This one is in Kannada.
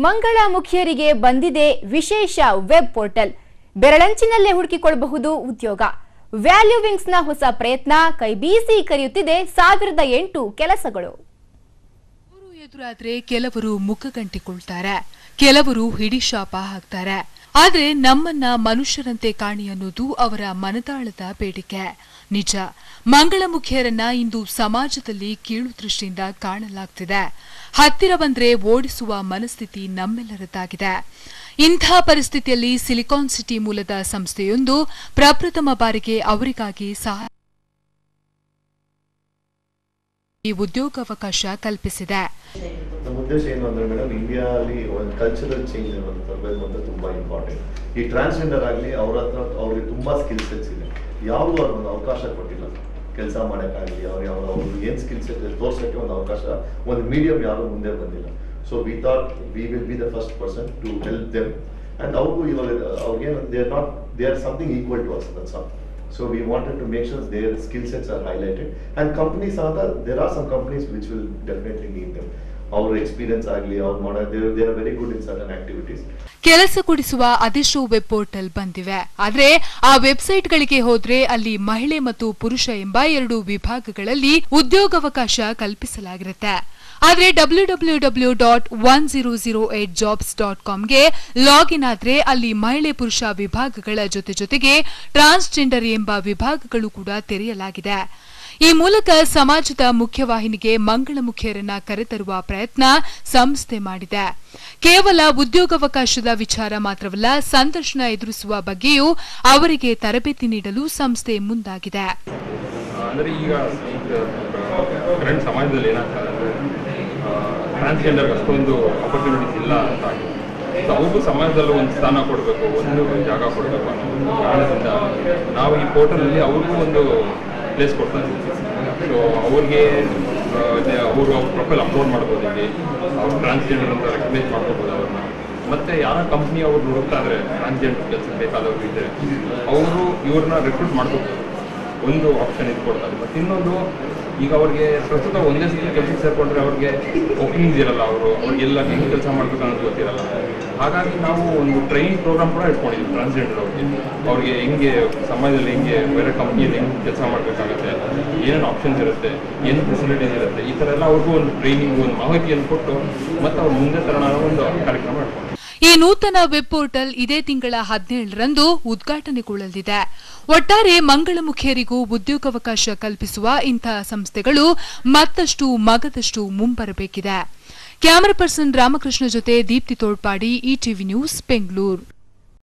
ಮಂಗಳಮುಖಿಯರಿಗೆ ಬಂದಿದೆ ವಿಶೇಷ ವೆಬ್ ಪೋರ್ಟಲ್. ಬೆರಳಂಚಿನಲ್ಲೇ ಹುಡುಕಿಕೊಳ್ಳಬಹುದು ಉದ್ಯೋಗ. ವ್ಯಾಲ್ಯೂ ವಿಂಗ್ಸ್ನ ಹೊಸ ಪ್ರಯತ್ನ ಕೈ ಬೀಸಿ ಕರೆಯುತ್ತಿದೆ 1008 ಕೆಲಸಗಳು. ಎದುರಾದ್ರೆ ಕೆಲವರು ಮುಖಗಂಟಿಕೊಳ್ತಾರೆ, ಕೆಲವರು ಹಿಡಿಶಾಪ ಹಾಕ್ತಾರೆ. ಆದ್ರೆ ನಮ್ಮನ್ನ ಮನುಷ್ಯರಂತೆ ಕಾಣಿ ಅನ್ನೋದು ಅವರ ಮನದಾಳದ ಬೇಡಿಕೆ. ನಿಜ, ಮಂಗಳಮುಖಿಯರನ್ನ ಇಂದು ಸಮಾಜದಲ್ಲಿ ಕೀಳು ದೃಷ್ಟಿಯಿಂದ ಕಾಣಲಾಗ್ತಿದೆ. ಹತ್ತಿರ ಬಂದ್ರೆ ಓಡಿಸುವ ಮನಸ್ಥಿತಿ ನಮ್ಮೆಲ್ಲರದ್ದಾಗಿದೆ. ಇಂಥ ಪರಿಸ್ಥಿತಿಯಲ್ಲಿ ಸಿಲಿಕಾನ್ ಸಿಟಿ ಮೂಲದ ಸಂಸ್ಥೆಯೊಂದು ಪ್ರಪ್ರಥಮ ಬಾರಿಗೆ ಅವರಿಗಾಗಿ ಉದ್ಯೋಗಾವಕಾಶ ಕಲ್ಪಿಸಿದೆ. ನಮ್ಮ ಉದ್ದೇಶ ಏನು ಅಂದ್ರೆ ಮೇಡಮ್, ಇಂಡಿಯಾದಲ್ಲಿ ಒಂದು ಕಲ್ಚರಲ್ ಚೇಂಜ್ ತರಬೇಕು ಅಂತ ತುಂಬಾ ಇಂಪಾರ್ಟೆಂಟ್. ಈ ಟ್ರಾನ್ಸ್ಜೆಂಡರ್ ಆಗಲಿ ಅವ್ರ ಹತ್ರ ಅವ್ರಿಗೆ ತುಂಬಾ ಸ್ಕಿಲ್ ಸೆಟ್ಸ್ ಇದೆ, ಯಾವುದು ಅವ್ರಿಗೆ ಅವಕಾಶ ಕೊಟ್ಟಿಲ್ಲ ಕೆಲಸ ಮಾಡೋಕ್ಕಾಗಲಿ. ಅವ್ರಿಗೆ ಏನು ಸ್ಕಿಲ್ ಸೆಟ್ ತೋರ್ಸೋಕ್ಕೆ ಒಂದು ಅವಕಾಶ, ಒಂದು ಮೀಡಿಯಂ ಯಾರು ಮುಂದೆ ಬಂದಿಲ್ಲ. So we thought we will be the first person to help them. And ಅವ್ರಿಗೂ ಇವಾಗ ಅವ್ರಿಗೇನು they are something equal to us, that's all. So we wanted to make sure their skill sets are highlighted, and companies there are some companies which will definitely need them. Our experience agli our model they are very good in certain activities. ಕೆಲಸ ಕೊಡಿಸುವ ಅದೆಷ್ಟೋ ವೆಬ್ ಪೋರ್ಟಲ್ ಬಂದಿವೆ. ಆದ್ರೆ ಆ ವೆಬ್ಸೈಟ್ ಗಳಿಗೆ ಹೋದ್ರೆ ಅಲ್ಲಿ ಮಹಿಳೆ ಮತ್ತು ಪುರುಷ ಎಂಬ 2 ವಿಭಾಗಗಳಲ್ಲಿ ಉದ್ಯೋಗಾವಕಾಶ ಕಲ್ಪಿಸಲಾಗಿರುತ್ತೆ. ಆದ್ರೆ www.1008jobs.com ಗೆ ಲಾಗಿನ್ ಆದ್ರೆ ಅಲ್ಲಿ ಮಹಿಳೆ ಪುರುಷ ವಿಭಾಗಗಳ ಜೊತೆಗೆ ಟ್ರಾನ್ಸ್ಜೆಂಡರ್ ಎಂಬ ವಿಭಾಗಗಳು ಕೂಡ ತೆರೆಯಲಾಗಿದೆ. ಈ ಮೂಲಕ ಸಮಾಜದ ಮುಖ್ಯವಾಹಿನಿಗೆ ಮಂಗಳಮುಖಿಯರನ್ನ ಕರೆತರುವ ಪ್ರಯತ್ನ ಸಂಸ್ಥೆ ಮಾಡಿದೆ. ಕೇವಲ ಉದ್ಯೋಗಾವಕಾಶದ ವಿಚಾರ ಮಾತ್ರವಲ್ಲ, ಸಂದರ್ಶನ ಎದುರಿಸುವ ಬಗ್ಗೆಯೂ ಅವರಿಗೆ ತರಬೇತಿ ನೀಡಲು ಸಂಸ್ಥೆ ಮುಂದಾಗಿದೆ. ಅಂದ್ರೆ ಈಗ ಕರೆಂಟ್ ಸಮಾಜದಲ್ಲಿ ಏನಾಗ್ತದೆ ಅಂದ್ರೆ ಟ್ರಾನ್ಸ್ಜೆಂಡರ್ ಅಷ್ಟೊಂದು ಆಪರ್ಚುನಿಟೀಸ್ ಇಲ್ಲ ಅಂತ ಆಗಿದೆ. ಸೊ ಅವ್ರಿಗೂ ಸಮಾಜದಲ್ಲಿ ಒಂದು ಸ್ಥಾನ ಕೊಡಬೇಕು, ಒಂದು ಜಾಗ ಕೊಡಬೇಕು ಅನ್ನೋ ಕಾರಣದಿಂದ ನಾವು ಈ ಪೋರ್ಟಲಲ್ಲಿ ಅವ್ರಿಗೂ ಒಂದು ಪ್ಲೇಸ್ ಕೊಡ್ತಾ ಇದ್ದೀವಿ. ಸೊ ಅವ್ರಿಗೆ ಅವರು ಪ್ರೊಫೈಲ್ ಅಪ್ಲೋಡ್ ಮಾಡ್ಬೋದು, ಇಲ್ಲಿ ಅವ್ರು ಟ್ರಾನ್ಸ್ಜೆಂಡರ್ ಅಂತ ರೆಕಗ್ನೈಸ್ ಮಾಡ್ಕೋಬೋದು ಅವ್ರನ್ನ. ಮತ್ತು ಯಾರ ಕಂಪ್ನಿ ಅವ್ರು ನೋಡ್ತಾ ಇದ್ರೆ ಟ್ರಾನ್ಸ್ಜೆಂಡರ್ ಕೆಲಸ ಬೇಕಾದವ್ರು ಇದ್ದರೆ ಅವರು ಇವ್ರನ್ನ ರಿಕ್ರೂಟ್ ಮಾಡ್ಕೋಬೋದು. ಒಂದು ಆಪ್ಷನ್ ಇದು ಕೊಡ್ತಾರೆ. ಮತ್ತು ಇನ್ನೊಂದು, ಈಗ ಅವ್ರಿಗೆ ಪ್ರಸ್ತುತ ಒಂದೇ ಸಲ ಕೆಲಸಕ್ಕೆ ಸೇರಿಕೊಂಡ್ರೆ ಅವ್ರಿಗೆ ಓಪನಿಂಗ್ಸ್ ಇರಲ್ಲ, ಅವ್ರಿಗೆಲ್ಲ ಹೆಂಗೆ ಕೆಲಸ ಮಾಡ್ಬೇಕು ಅನ್ನೋದು ಗೊತ್ತಿರಲ್ಲ. ಹಾಗಾಗಿ ನಾವು ಒಂದು ಟ್ರೈನಿಂಗ್ ಪ್ರೋಗ್ರಾಮ್ ಕೂಡ ಇಟ್ಕೊಂಡಿದ್ವಿ ಟ್ರಾನ್ಸ್ಜೆಂಡರ್ ಅವ್ರಿಗೆ ಹೆಂಗೆ ಸಮಾಜದಲ್ಲಿ ಹೆಂಗೆ ಬೇರೆ ಕಂಪ್ನಿಯಲ್ಲಿ ಹೆಂಗೆ ಕೆಲಸ ಮಾಡಬೇಕಾಗುತ್ತೆ, ಏನೇನು ಆಪ್ಷನ್ಸ್ ಇರುತ್ತೆ, ಏನು ಫೆಸಿಲಿಟೀಸ್ ಇರುತ್ತೆ, ಈ ಥರ ಎಲ್ಲ ಅವ್ರಿಗೂ ಒಂದು ಟ್ರೈನಿಂಗ್, ಒಂದು ಮಾಹಿತಿಯನ್ನು ಕೊಟ್ಟು ಮತ್ತು ಅವ್ರು ಮುಂದೆ ತರೋಣ ಒಂದು ಕಾರ್ಯಕ್ರಮ ಇಟ್ಕೊಂಡು. ಈ ನೂತನ ವೆಬ್ ಪೋರ್ಟಲ್ ಇದೇ ತಿಂಗಳ 17ರಂದು ಉದ್ಘಾಟನೆಗೊಳ್ಳಲಿದೆ. ಒಟ್ಟಾರೆ ಮಂಗಳಮುಖಿಯರಿಗೂ ಉದ್ಯೋಗಾವಕಾಶ ಕಲ್ಪಿಸುವ ಇಂತಹ ಸಂಸ್ಥೆಗಳು ಮತ್ತಷ್ಟು ಮಗದಷ್ಟು ಮುಂಬರಬೇಕಿದೆ. ಕ್ಯಾಮರಾ ಪರ್ಸನ್ ರಾಮಕೃಷ್ಣ ಜೊತೆ ದೀಪ್ತಿ ತೋಳ್ಪಾಡಿ, ETV ನ್ಯೂಸ್, ಬೆಂಗಳೂರು.